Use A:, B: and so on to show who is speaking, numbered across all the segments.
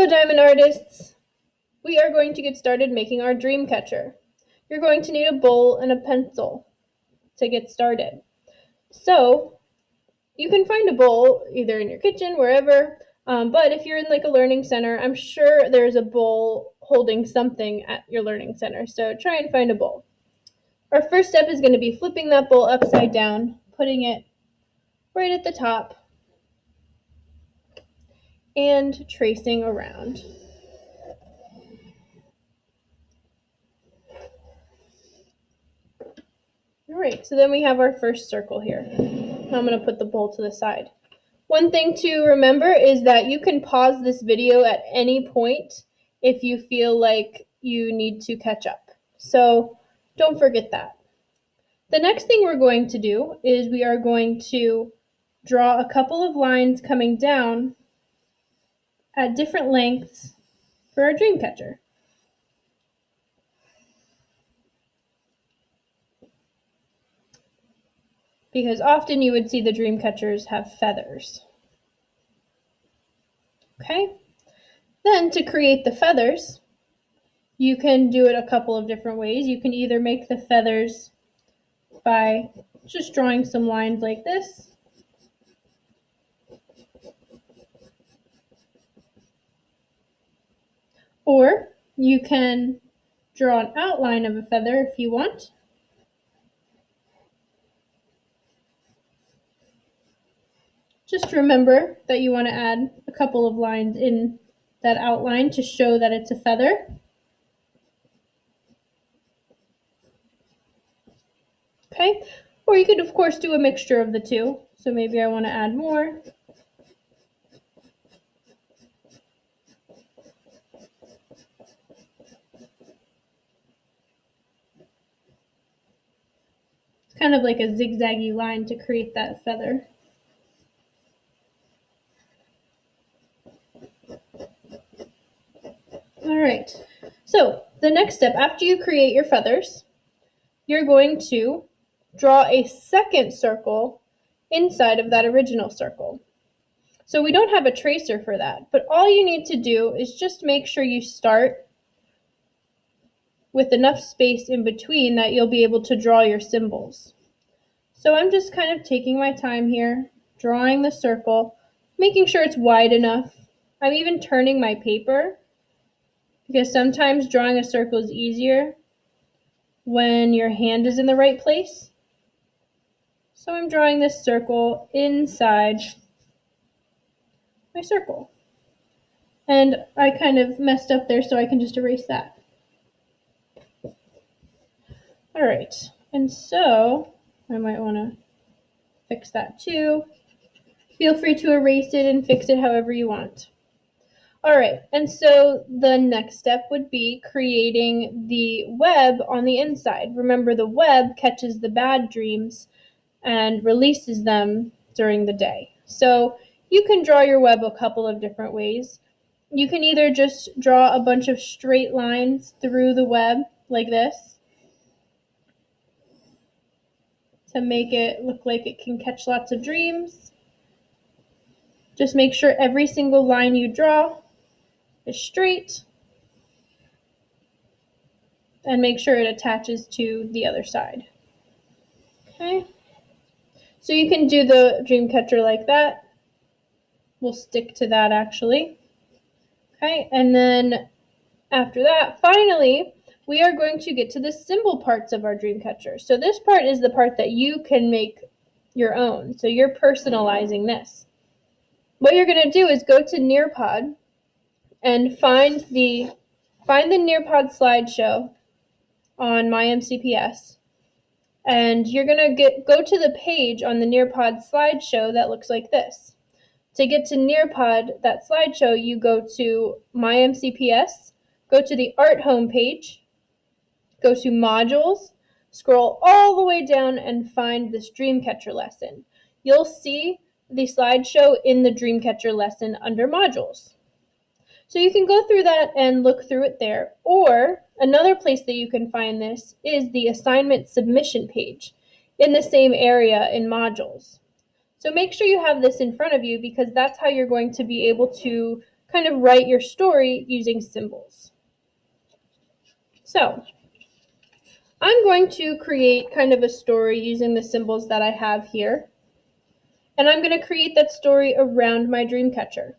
A: So, diamond artists, we are going to get started making our dream catcher. You're going to need a bowl and a pencil to get started. So, you can find a bowl either in your kitchen, wherever, but if you're in like a learning center, I'm sure there's a bowl holding something at your learning center. So, try and find a bowl. Our first step is going to be flipping that bowl upside down, putting it right at the top, and tracing around. All right, so then we have our first circle here. Now I'm going to put the bowl to the side. One thing to remember is that you can pause this video at any point if you feel like you need to catch up. So don't forget that. The next thing we're going to do is we are going to draw a couple of lines coming down at different lengths for our dream catcher. Because often you would see the dream catchers have feathers. Okay? Then to create the feathers, you can do it a couple of different ways. You can either make the feathers by just drawing some lines like this. Or you can draw an outline of a feather if you want. Just remember that you want to add a couple of lines in that outline to show that it's a feather. Okay, or you could of course do a mixture of the two. So maybe I want to add more. It's kind of like a zigzaggy line to create that feather. All right, so the next step, after you create your feathers, you're going to draw a second circle inside of that original circle. So we don't have a tracer for that, but all you need to do is just make sure you start with enough space in between that you'll be able to draw your symbols. So I'm just kind of taking my time here, drawing the circle, making sure it's wide enough. I'm even turning my paper because sometimes drawing a circle is easier when your hand is in the right place. So I'm drawing this circle inside my circle. And I kind of messed up there, so I can just erase that. All right, and so I might want to fix that too. Feel free to erase it and fix it however you want. All right, and so the next step would be creating the web on the inside. Remember, the web catches the bad dreams and releases them during the day. So you can draw your web a couple of different ways. You can either just draw a bunch of straight lines through the web like this to make it look like it can catch lots of dreams. Just make sure every single line you draw is straight and make sure it attaches to the other side. Okay, so you can do the dream catcher like that. We'll stick to that actually. Okay, and then after that, finally, we are going to get to the symbol parts of our dream catcher. So this part is the part that you can make your own. So you're personalizing this. What you're going to do is go to Nearpod and find the Nearpod slideshow on MyMCPS. And you're going to go to the page on the Nearpod slideshow that looks like this. To get to Nearpod, that slideshow, you go to MyMCPS, go to the Art homepage, go to Modules, scroll all the way down and find this Dreamcatcher lesson. You'll see the slideshow in the Dreamcatcher lesson under Modules. So you can go through that and look through it there. Or another place that you can find this is the assignment submission page in the same area in Modules. So make sure you have this in front of you because that's how you're going to be able to kind of write your story using symbols. So I'm going to create kind of a story using the symbols that I have here. And I'm going to create that story around my dream catcher.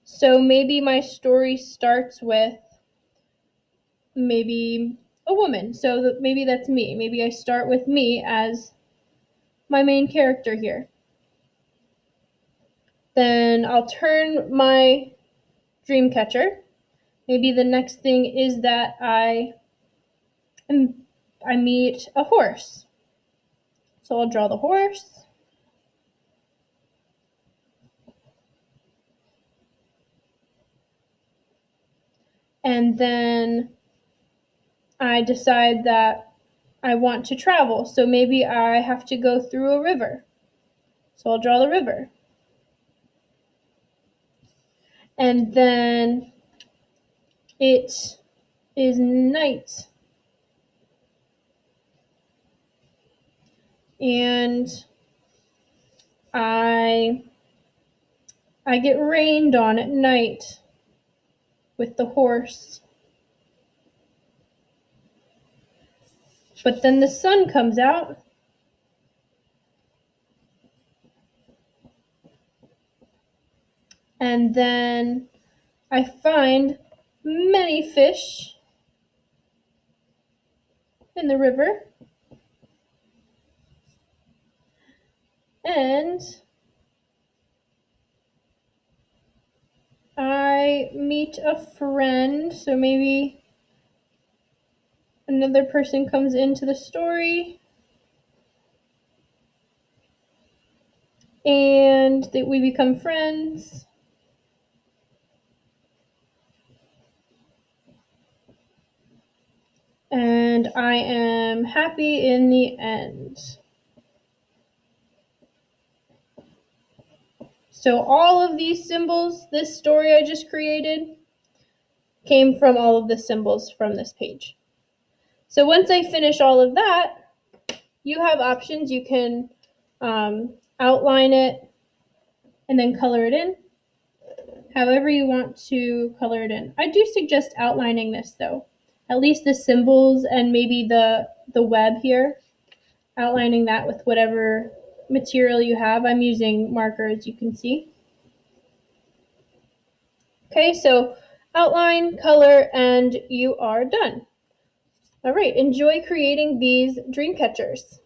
A: So maybe my story starts with maybe a woman. So maybe that's me. Maybe I start with me as my main character here. Then I'll turn my dream catcher. Maybe the next thing is that I meet a horse. So I'll draw the horse. And then I decide that I want to travel. So maybe I have to go through a river. So I'll draw the river. And then it is night. And I get rained on at night with the horse. But then the sun comes out. And then I find many fish in the river. And I meet a friend. So maybe another person comes into the story. And we become friends. And I am happy in the end. So all of these symbols, this story I just created, came from all of the symbols from this page. So once I finish all of that, you have options. You can outline it and then color it in, however you want to color it in. I do suggest outlining this though, at least the symbols and maybe the web here, outlining that with whatever material you have. I'm using marker, as you can see. Okay, so outline, color, and you are done. All right, enjoy creating these dream catchers.